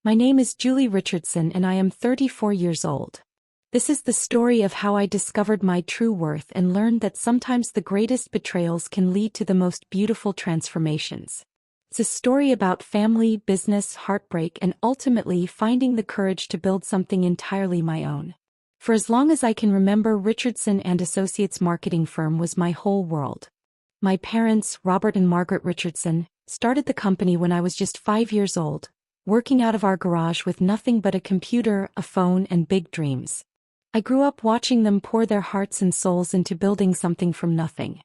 My name is Julie Richardson and I am 34 years old. This is the story of how I discovered my true worth and learned that sometimes the greatest betrayals can lead to the most beautiful transformations. It's a story about family, business, heartbreak, and ultimately finding the courage to build something entirely my own. For as long as I can remember, Richardson and Associates marketing firm was my whole world. My parents, Robert and Margaret Richardson, started the company when I was just 5 years old, working out of our garage with nothing but a computer, a phone, and big dreams. I grew up watching them pour their hearts and souls into building something from nothing.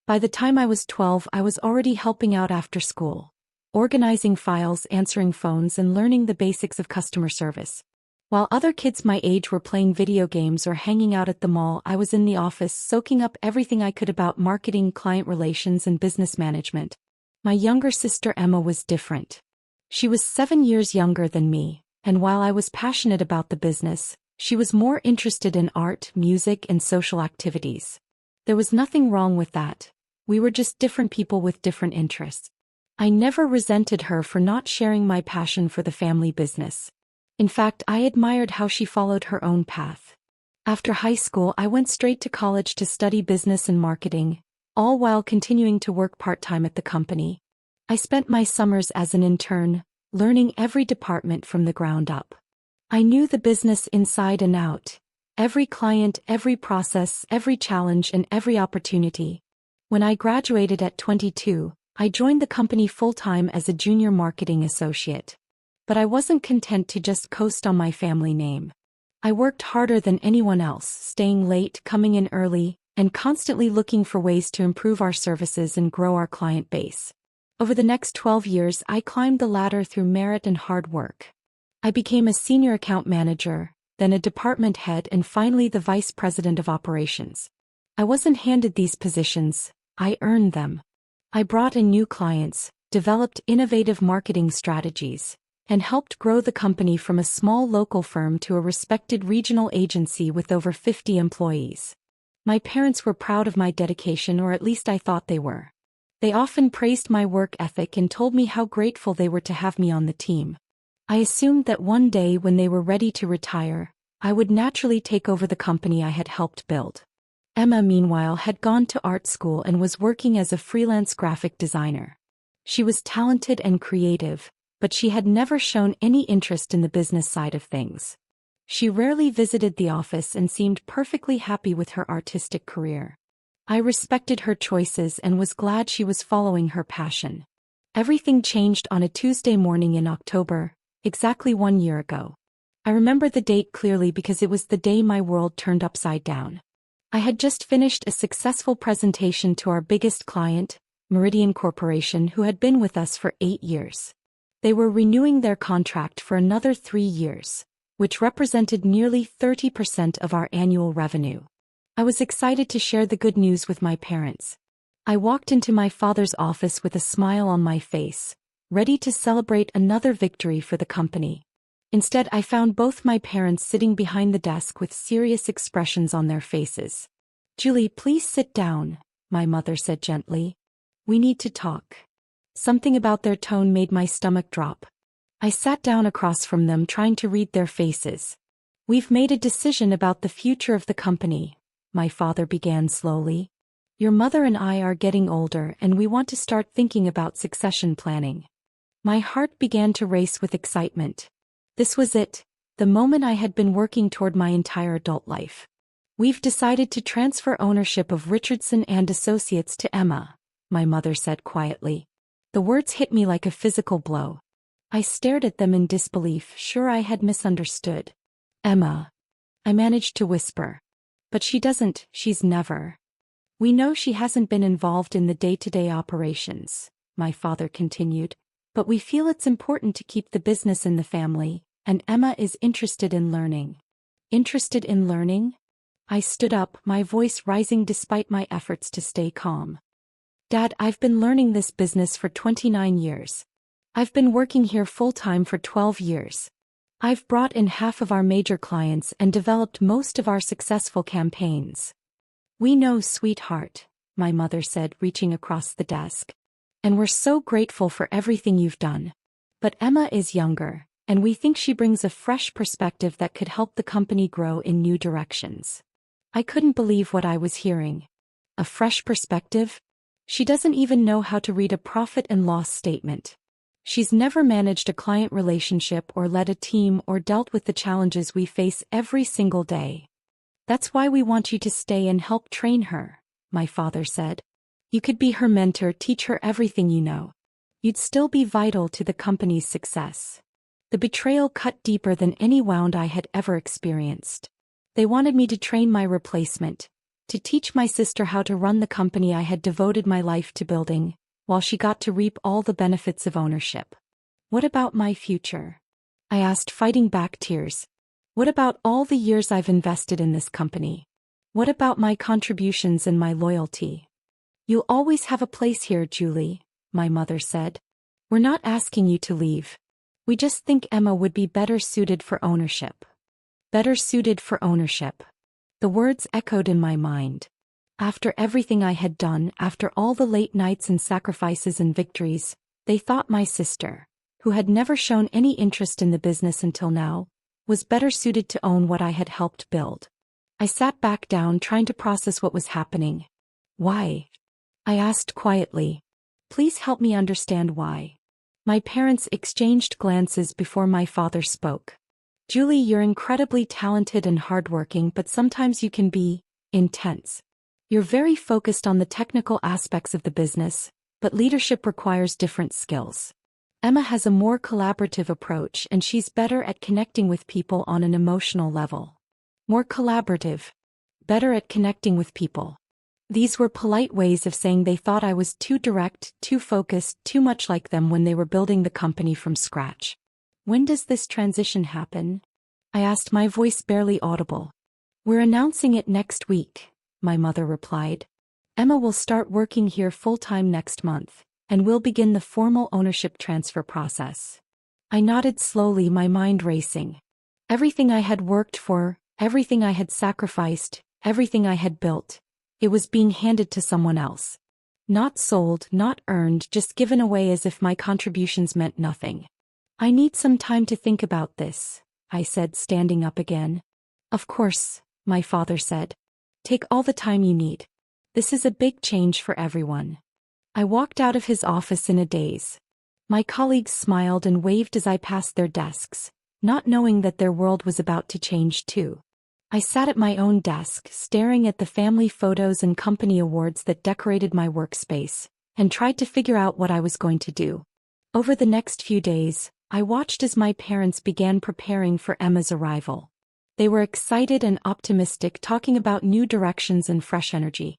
By the time I was 12, I was already helping out after school, organizing files, answering phones, and learning the basics of customer service. While other kids my age were playing video games or hanging out at the mall, I was in the office soaking up everything I could about marketing, client relations, and business management. My younger sister Emma was different. She was 7 years younger than me, and while I was passionate about the business, she was more interested in art, music, and social activities. There was nothing wrong with that. We were just different people with different interests. I never resented her for not sharing my passion for the family business. In fact, I admired how she followed her own path. After high school, I went straight to college to study business and marketing, all while continuing to work part-time at the company. I spent my summers as an intern, learning every department from the ground up. I knew the business inside and out, every client, every process, every challenge, and every opportunity. When I graduated at 22, I joined the company full-time as a junior marketing associate. But I wasn't content to just coast on my family name. I worked harder than anyone else, staying late, coming in early, and constantly looking for ways to improve our services and grow our client base. Over the next 12 years, I climbed the ladder through merit and hard work. I became a senior account manager, then a department head, and finally the vice president of operations. I wasn't handed these positions, I earned them. I brought in new clients, developed innovative marketing strategies, and helped grow the company from a small local firm to a respected regional agency with over 50 employees. My parents were proud of my dedication, or at least I thought they were. They often praised my work ethic and told me how grateful they were to have me on the team. I assumed that one day when they were ready to retire, I would naturally take over the company I had helped build. Emma, meanwhile, had gone to art school and was working as a freelance graphic designer. She was talented and creative, but she had never shown any interest in the business side of things. She rarely visited the office and seemed perfectly happy with her artistic career. I respected her choices and was glad she was following her passion. Everything changed on a Tuesday morning in October, exactly 1 year ago. I remember the date clearly because it was the day my world turned upside down. I had just finished a successful presentation to our biggest client, Meridian Corporation, who had been with us for 8 years. They were renewing their contract for another 3 years, which represented nearly 30% of our annual revenue. I was excited to share the good news with my parents. I walked into my father's office with a smile on my face, ready to celebrate another victory for the company. Instead, I found both my parents sitting behind the desk with serious expressions on their faces. "Julie, please sit down," my mother said gently. "We need to talk." Something about their tone made my stomach drop. I sat down across from them, trying to read their faces. "We've made a decision about the future of the company," my father began slowly. "Your mother and I are getting older and we want to start thinking about succession planning." My heart began to race with excitement. This was it, the moment I had been working toward my entire adult life. "We've decided to transfer ownership of Richardson and Associates to Emma," my mother said quietly. The words hit me like a physical blow. I stared at them in disbelief, sure I had misunderstood. "Emma," I managed to whisper. "But she's never." "We know she hasn't been involved in the day-to-day operations," my father continued, "but we feel it's important to keep the business in the family, and Emma is interested in learning." "Interested in learning?" I stood up, my voice rising despite my efforts to stay calm. "Dad, I've been learning this business for 29 years. I've been working here full-time for 12 years. I've brought in half of our major clients and developed most of our successful campaigns." "We know, sweetheart," my mother said, reaching across the desk. "And we're so grateful for everything you've done. But Emma is younger, and we think she brings a fresh perspective that could help the company grow in new directions." I couldn't believe what I was hearing. A fresh perspective? She doesn't even know how to read a profit and loss statement. She's never managed a client relationship or led a team or dealt with the challenges we face every single day. "That's why we want you to stay and help train her," my father said. "You could be her mentor, teach her everything you know. You'd still be vital to the company's success." The betrayal cut deeper than any wound I had ever experienced. They wanted me to train my replacement, to teach my sister how to run the company I had devoted my life to building, while she got to reap all the benefits of ownership. "What about my future?" I asked, fighting back tears. "What about all the years I've invested in this company? What about my contributions and my loyalty?" "You'll always have a place here, Julie," my mother said. "We're not asking you to leave. We just think Emma would be better suited for ownership." Better suited for ownership. The words echoed in my mind. After everything I had done, after all the late nights and sacrifices and victories, they thought my sister, who had never shown any interest in the business until now, was better suited to own what I had helped build. I sat back down, trying to process what was happening. "Why?" I asked quietly. "Please help me understand why." My parents exchanged glances before my father spoke. "Julie, you're incredibly talented and hardworking, but sometimes you can be intense. You're very focused on the technical aspects of the business, but leadership requires different skills. Emma has a more collaborative approach, and she's better at connecting with people on an emotional level." More collaborative. Better at connecting with people. These were polite ways of saying they thought I was too direct, too focused, too much like them when they were building the company from scratch. "When does this transition happen?" I asked, my voice barely audible. "We're announcing it next week," my mother replied. "Emma will start working here full-time next month, and we'll begin the formal ownership transfer process." I nodded slowly, my mind racing. Everything I had worked for, everything I had sacrificed, everything I had built, it was being handed to someone else. Not sold, not earned, just given away as if my contributions meant nothing. "I need some time to think about this," I said, standing up again. "Of course," my father said. "Take all the time you need. This is a big change for everyone." I walked out of his office in a daze. My colleagues smiled and waved as I passed their desks, not knowing that their world was about to change too. I sat at my own desk, staring at the family photos and company awards that decorated my workspace, and tried to figure out what I was going to do. Over the next few days, I watched as my parents began preparing for Emma's arrival. They were excited and optimistic, talking about new directions and fresh energy.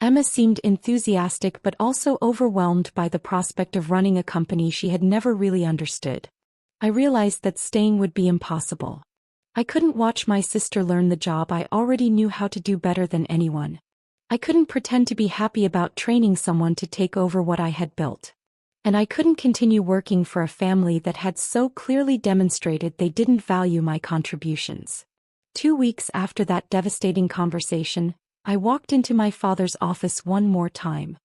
Emma seemed enthusiastic but also overwhelmed by the prospect of running a company she had never really understood. I realized that staying would be impossible. I couldn't watch my sister learn the job I already knew how to do better than anyone. I couldn't pretend to be happy about training someone to take over what I had built. And I couldn't continue working for a family that had so clearly demonstrated they didn't value my contributions. 2 weeks after that devastating conversation, I walked into my father's office one more time.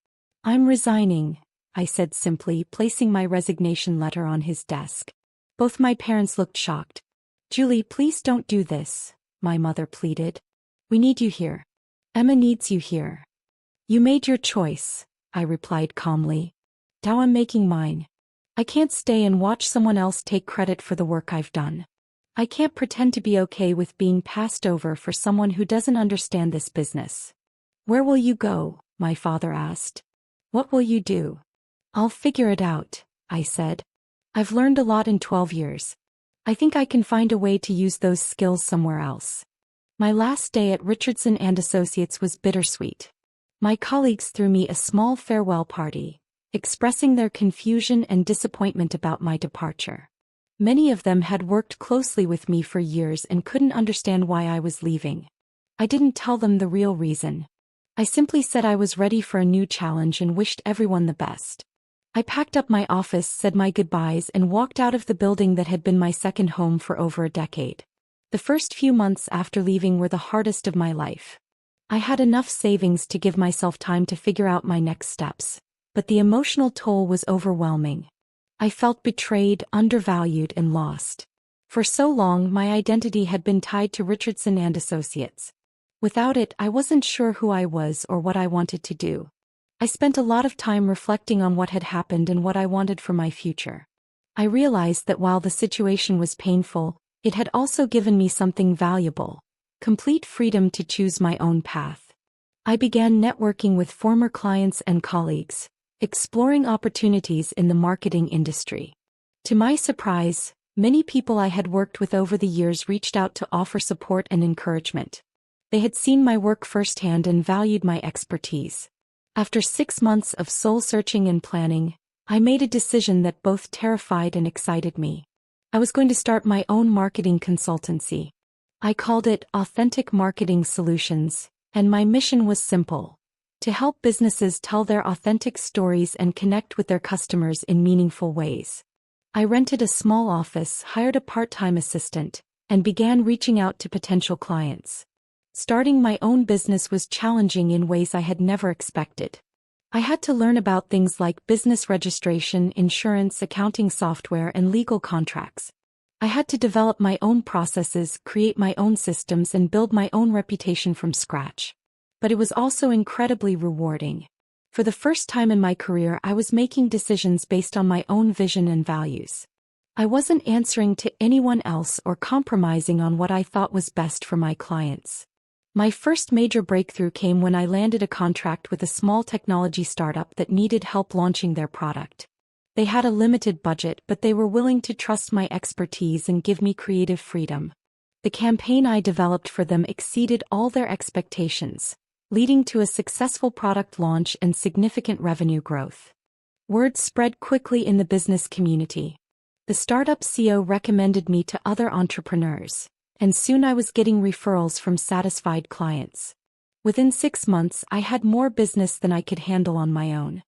"I'm resigning," I said simply, placing my resignation letter on his desk. Both my parents looked shocked. "Julie, please don't do this," my mother pleaded. "We need you here. Emma needs you here." "You made your choice," I replied calmly. "Now I'm making mine. I can't stay and watch someone else take credit for the work I've done. I can't pretend to be okay with being passed over for someone who doesn't understand this business." "Where will you go?" my father asked. "What will you do?" "I'll figure it out," I said. "I've learned a lot in 12 years. I think I can find a way to use those skills somewhere else." My last day at Richardson and Associates was bittersweet. My colleagues threw me a small farewell party, expressing their confusion and disappointment about my departure. Many of them had worked closely with me for years and couldn't understand why I was leaving. I didn't tell them the real reason. I simply said I was ready for a new challenge and wished everyone the best. I packed up my office, said my goodbyes, and walked out of the building that had been my second home for over a decade. The first few months after leaving were the hardest of my life. I had enough savings to give myself time to figure out my next steps, but the emotional toll was overwhelming. I felt betrayed, undervalued, and lost. For so long, my identity had been tied to Richardson and Associates. Without it, I wasn't sure who I was or what I wanted to do. I spent a lot of time reflecting on what had happened and what I wanted for my future. I realized that while the situation was painful, it had also given me something valuable: complete freedom to choose my own path. I began networking with former clients and colleagues, exploring opportunities in the marketing industry. To my surprise, many people I had worked with over the years reached out to offer support and encouragement. They had seen my work firsthand and valued my expertise. After 6 months of soul-searching and planning, I made a decision that both terrified and excited me. I was going to start my own marketing consultancy. I called it Authentic Marketing Solutions, and my mission was simple: to help businesses tell their authentic stories and connect with their customers in meaningful ways. I rented a small office, hired a part-time assistant, and began reaching out to potential clients. Starting my own business was challenging in ways I had never expected. I had to learn about things like business registration, insurance, accounting software, and legal contracts. I had to develop my own processes, create my own systems, and build my own reputation from scratch. But it was also incredibly rewarding. For the first time in my career, I was making decisions based on my own vision and values. I wasn't answering to anyone else or compromising on what I thought was best for my clients. My first major breakthrough came when I landed a contract with a small technology startup that needed help launching their product. They had a limited budget, but they were willing to trust my expertise and give me creative freedom. The campaign I developed for them exceeded all their expectations, leading to a successful product launch and significant revenue growth. Word spread quickly in the business community. The startup CEO recommended me to other entrepreneurs, and soon I was getting referrals from satisfied clients. Within 6 months, I had more business than I could handle on my own.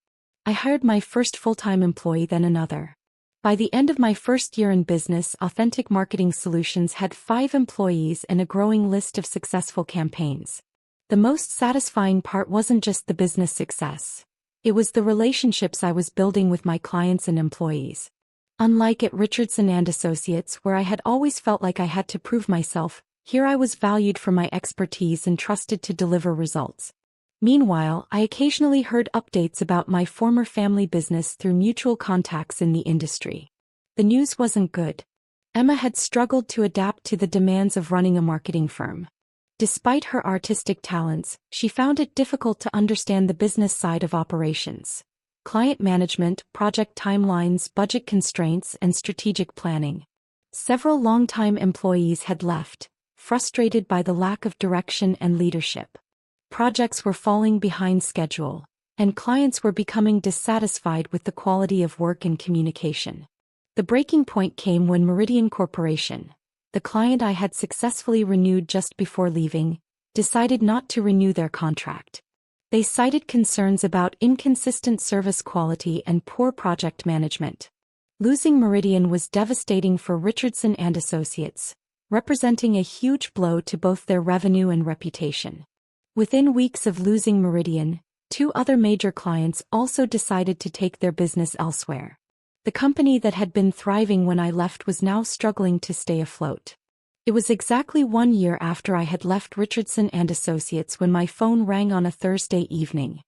I hired my first full-time employee, then another. By the end of my first year in business, Authentic Marketing Solutions had 5 employees and a growing list of successful campaigns. The most satisfying part wasn't just the business success. It was the relationships I was building with my clients and employees. Unlike at Richardson and Associates, where I had always felt like I had to prove myself, here I was valued for my expertise and trusted to deliver results. Meanwhile, I occasionally heard updates about my former family business through mutual contacts in the industry. The news wasn't good. Emma had struggled to adapt to the demands of running a marketing firm. Despite her artistic talents, she found it difficult to understand the business side of operations: client management, project timelines, budget constraints, and strategic planning. Several longtime employees had left, frustrated by the lack of direction and leadership. Projects were falling behind schedule, and clients were becoming dissatisfied with the quality of work and communication. The breaking point came when Meridian Corporation, the client I had successfully renewed just before leaving, decided not to renew their contract. They cited concerns about inconsistent service quality and poor project management. Losing Meridian was devastating for Richardson and Associates, representing a huge blow to both their revenue and reputation. Within weeks of losing Meridian, 2 other major clients also decided to take their business elsewhere. The company that had been thriving when I left was now struggling to stay afloat. It was exactly 1 year after I had left Richardson and Associates when my phone rang on a Thursday evening.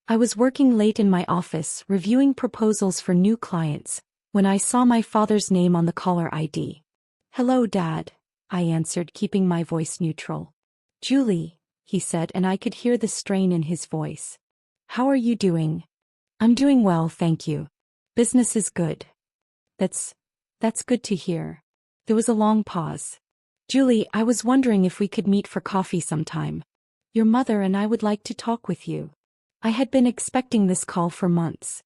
I was working late in my office, reviewing proposals for new clients, when I saw my father's name on the caller ID. "Hello, Dad," I answered, keeping my voice neutral. "Julie," he said, and I could hear the strain in his voice. "How are you doing?" "I'm doing well, thank you. Business is good." That's good to hear." There was a long pause. "Julie, I was wondering if we could meet for coffee sometime. Your mother and I would like to talk with you." I had been expecting this call for months.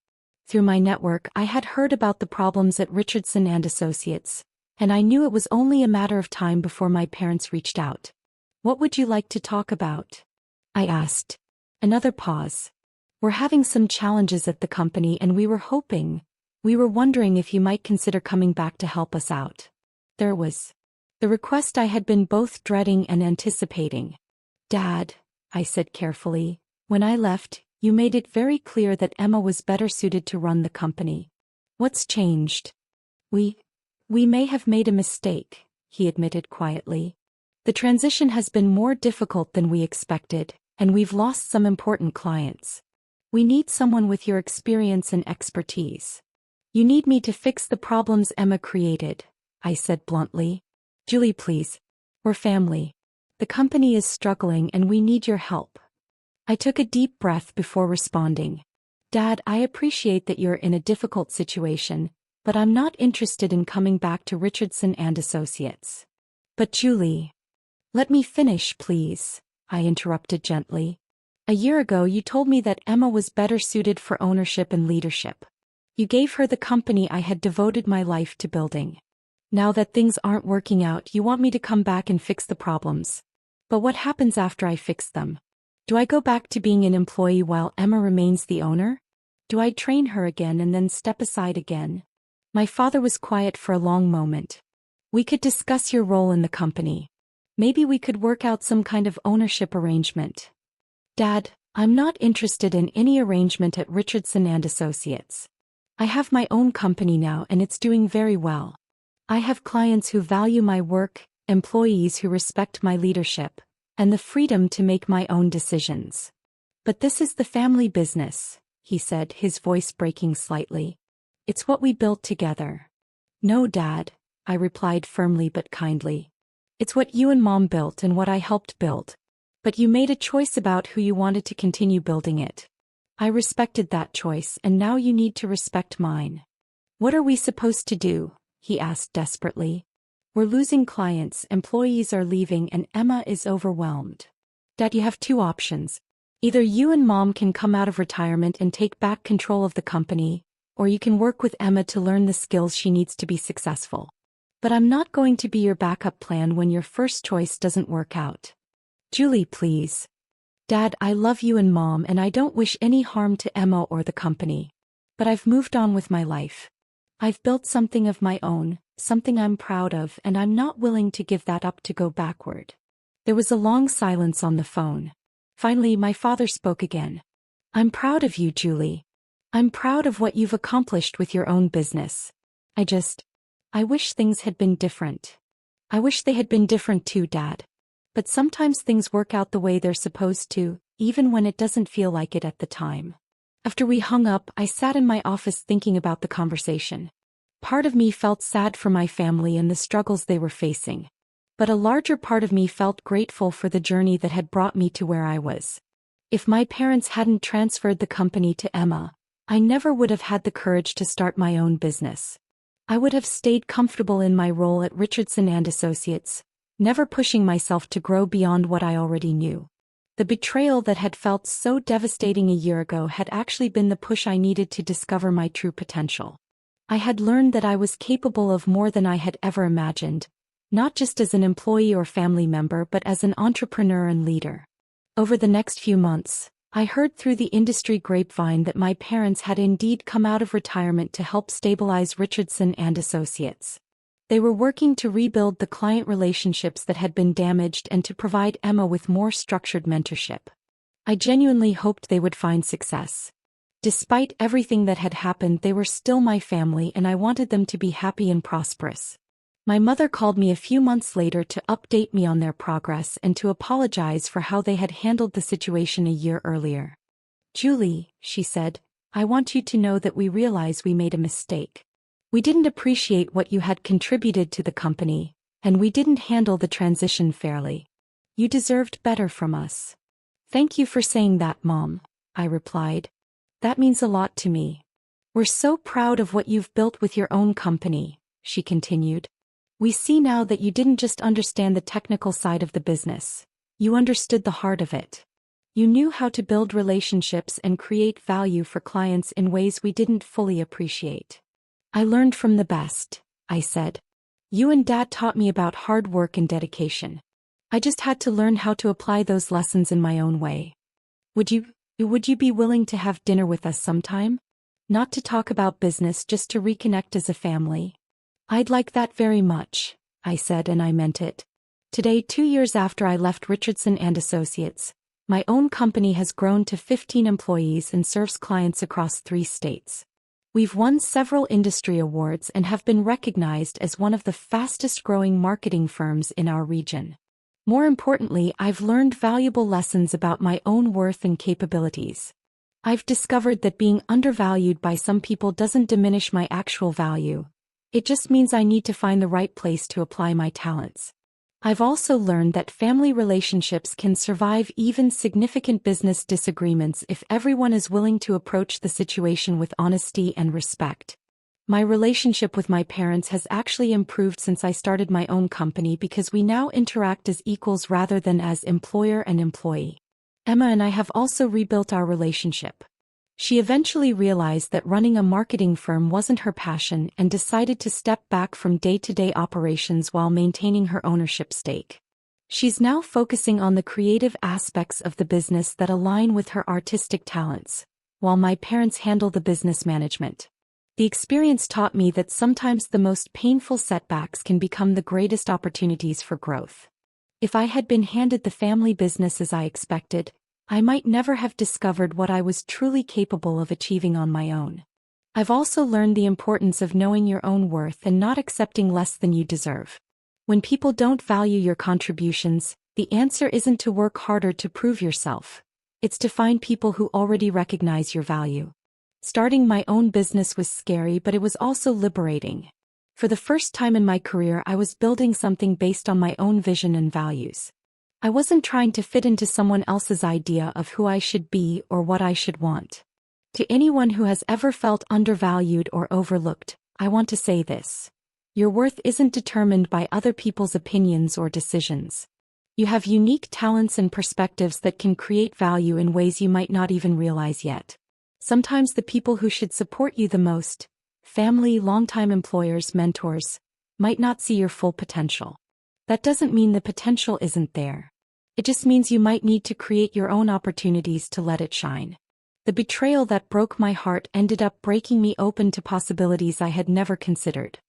Through my network, I had heard about the problems at Richardson and Associates, and I knew it was only a matter of time before my parents reached out. "What would you like to talk about?" I asked. Another pause. "We're having some challenges at the company and we were wondering if you might consider coming back to help us out." There was the request I had been both dreading and anticipating. "Dad," I said carefully, "when I left, you made it very clear that Emma was better suited to run the company. What's changed? We may have made a mistake, he admitted quietly. The transition has been more difficult than we expected, and we've lost some important clients. We need someone with your experience and expertise. You need me to fix the problems Emma created, I said bluntly. Julie, please. We're family. The company is struggling and we need your help. I took a deep breath before responding. Dad, I appreciate that you're in a difficult situation, but I'm not interested in coming back to Richardson and Associates. But Julie. Let me finish, please, I interrupted gently. A year ago you told me that Emma was better suited for ownership and leadership. You gave her the company I had devoted my life to building. Now that things aren't working out, you want me to come back and fix the problems. But what happens after I fix them? Do I go back to being an employee while Emma remains the owner? Do I train her again and then step aside again? My father was quiet for a long moment. We could discuss your role in the company. Maybe we could work out some kind of ownership arrangement. Dad, I'm not interested in any arrangement at Richardson and Associates. I have my own company now and it's doing very well. I have clients who value my work, employees who respect my leadership, and the freedom to make my own decisions. But this is the family business, he said, his voice breaking slightly. It's what we built together. No, Dad, I replied firmly but kindly. It's what you and Mom built and what I helped build. But you made a choice about who you wanted to continue building it. I respected that choice and now you need to respect mine. What are we supposed to do? He asked desperately. We're losing clients, employees are leaving and Emma is overwhelmed. Dad, you have two options. Either you and Mom can come out of retirement and take back control of the company, or you can work with Emma to learn the skills she needs to be successful. But I'm not going to be your backup plan when your first choice doesn't work out. Julie, please. Dad, I love you and Mom and I don't wish any harm to Emma or the company. But I've moved on with my life. I've built something of my own, something I'm proud of, and I'm not willing to give that up to go backward. There was a long silence on the phone. Finally, my father spoke again. I'm proud of you, Julie. I'm proud of what you've accomplished with your own business. I wish things had been different. I wish they had been different too, Dad. But sometimes things work out the way they're supposed to, even when it doesn't feel like it at the time. After we hung up, I sat in my office thinking about the conversation. Part of me felt sad for my family and the struggles they were facing. But a larger part of me felt grateful for the journey that had brought me to where I was. If my parents hadn't transferred the company to Emma, I never would have had the courage to start my own business. I would have stayed comfortable in my role at Richardson and Associates, never pushing myself to grow beyond what I already knew. The betrayal that had felt so devastating a year ago had actually been the push I needed to discover my true potential. I had learned that I was capable of more than I had ever imagined, not just as an employee or family member but as an entrepreneur and leader. Over the next few months, I heard through the industry grapevine that my parents had indeed come out of retirement to help stabilize Richardson and Associates. They were working to rebuild the client relationships that had been damaged and to provide Emma with more structured mentorship. I genuinely hoped they would find success. Despite everything that had happened, they were still my family and I wanted them to be happy and prosperous. My mother called me a few months later to update me on their progress and to apologize for how they had handled the situation a year earlier. Julie, she said, I want you to know that we realize we made a mistake. We didn't appreciate what you had contributed to the company, and we didn't handle the transition fairly. You deserved better from us. Thank you for saying that, Mom, I replied. That means a lot to me. We're so proud of what you've built with your own company, she continued. We see now that you didn't just understand the technical side of the business. You understood the heart of it. You knew how to build relationships and create value for clients in ways we didn't fully appreciate. I learned from the best, I said. You and Dad taught me about hard work and dedication. I just had to learn how to apply those lessons in my own way. Would you be willing to have dinner with us sometime? Not to talk about business, just to reconnect as a family. I'd like that very much, I said, and I meant it. Today, 2 years after I left Richardson and Associates, my own company has grown to 15 employees and serves clients across 3 states. We've won several industry awards and have been recognized as one of the fastest-growing marketing firms in our region. More importantly, I've learned valuable lessons about my own worth and capabilities. I've discovered that being undervalued by some people doesn't diminish my actual value. It just means I need to find the right place to apply my talents. I've also learned that family relationships can survive even significant business disagreements if everyone is willing to approach the situation with honesty and respect. My relationship with my parents has actually improved since I started my own company because we now interact as equals rather than as employer and employee. Emma and I have also rebuilt our relationship. She eventually realized that running a marketing firm wasn't her passion and decided to step back from day-to-day operations while maintaining her ownership stake. She's now focusing on the creative aspects of the business that align with her artistic talents, while my parents handle the business management. The experience taught me that sometimes the most painful setbacks can become the greatest opportunities for growth. If I had been handed the family business as I expected, I might never have discovered what I was truly capable of achieving on my own. I've also learned the importance of knowing your own worth and not accepting less than you deserve. When people don't value your contributions, the answer isn't to work harder to prove yourself. It's to find people who already recognize your value. Starting my own business was scary, but it was also liberating. For the first time in my career, I was building something based on my own vision and values. I wasn't trying to fit into someone else's idea of who I should be or what I should want. To anyone who has ever felt undervalued or overlooked, I want to say this. Your worth isn't determined by other people's opinions or decisions. You have unique talents and perspectives that can create value in ways you might not even realize yet. Sometimes the people who should support you the most, family, longtime employers, mentors, might not see your full potential. That doesn't mean the potential isn't there. It just means you might need to create your own opportunities to let it shine. The betrayal that broke my heart ended up breaking me open to possibilities I had never considered.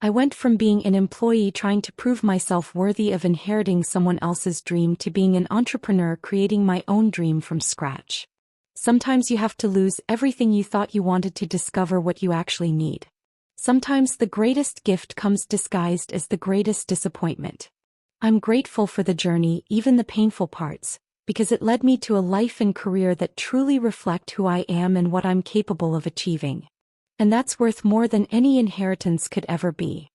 I went from being an employee trying to prove myself worthy of inheriting someone else's dream to being an entrepreneur creating my own dream from scratch. Sometimes you have to lose everything you thought you wanted to discover what you actually need. Sometimes the greatest gift comes disguised as the greatest disappointment. I'm grateful for the journey, even the painful parts, because it led me to a life and career that truly reflect who I am and what I'm capable of achieving. And that's worth more than any inheritance could ever be.